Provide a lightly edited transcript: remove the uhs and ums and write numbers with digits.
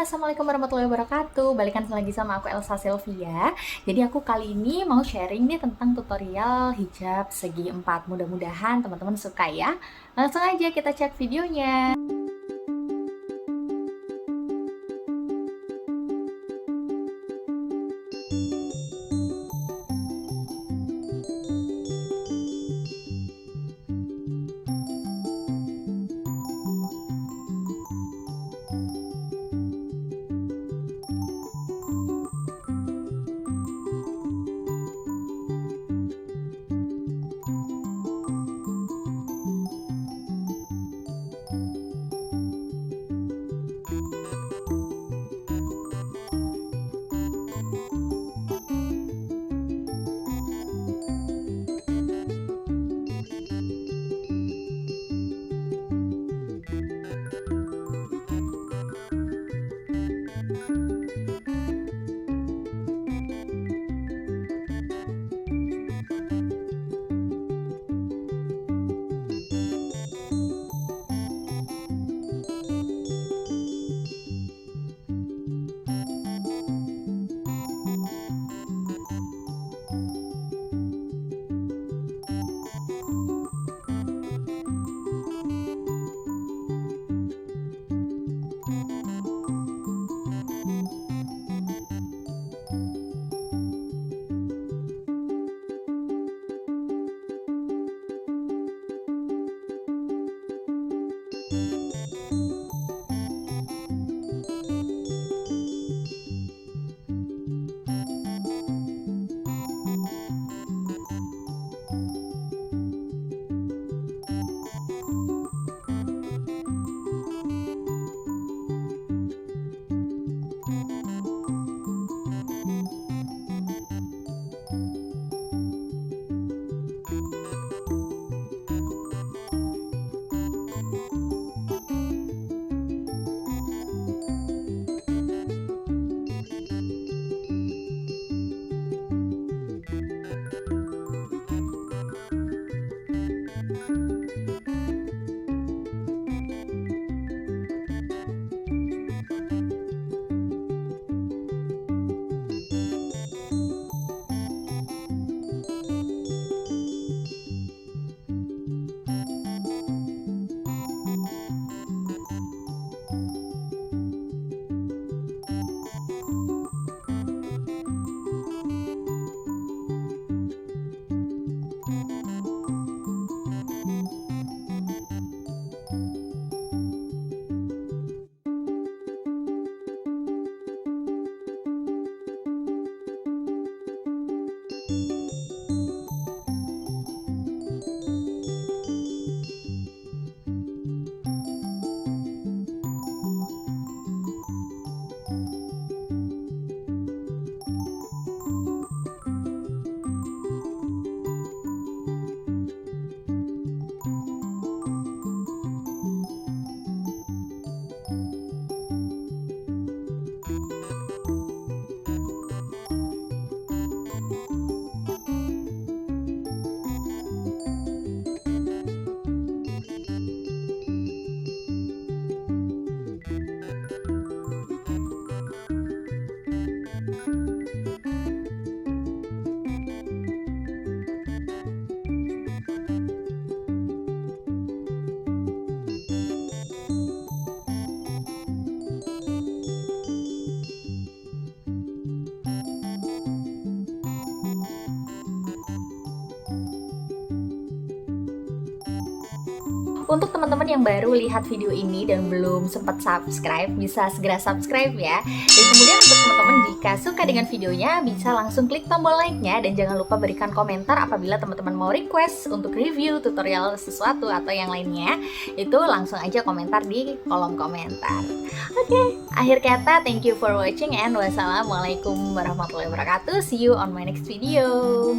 Assalamualaikum warahmatullahi wabarakatuh. Balikan lagi sama aku Elsa Sylvia. Jadi aku kali ini mau sharing nih tentang tutorial hijab segi empat. Mudah-mudahan teman-teman suka ya. Langsung aja kita cek videonya. Untuk teman-teman yang baru lihat video ini dan belum sempat subscribe, bisa segera subscribe ya. Dan kemudian untuk teman-teman jika suka dengan videonya, bisa langsung klik tombol like-nya. Dan jangan lupa berikan komentar apabila teman-teman mau request untuk review tutorial sesuatu atau yang lainnya. Itu langsung aja komentar di kolom komentar. Oke, akhir kata, thank you for watching and wassalamualaikum warahmatullahi wabarakatuh. See you on my next video.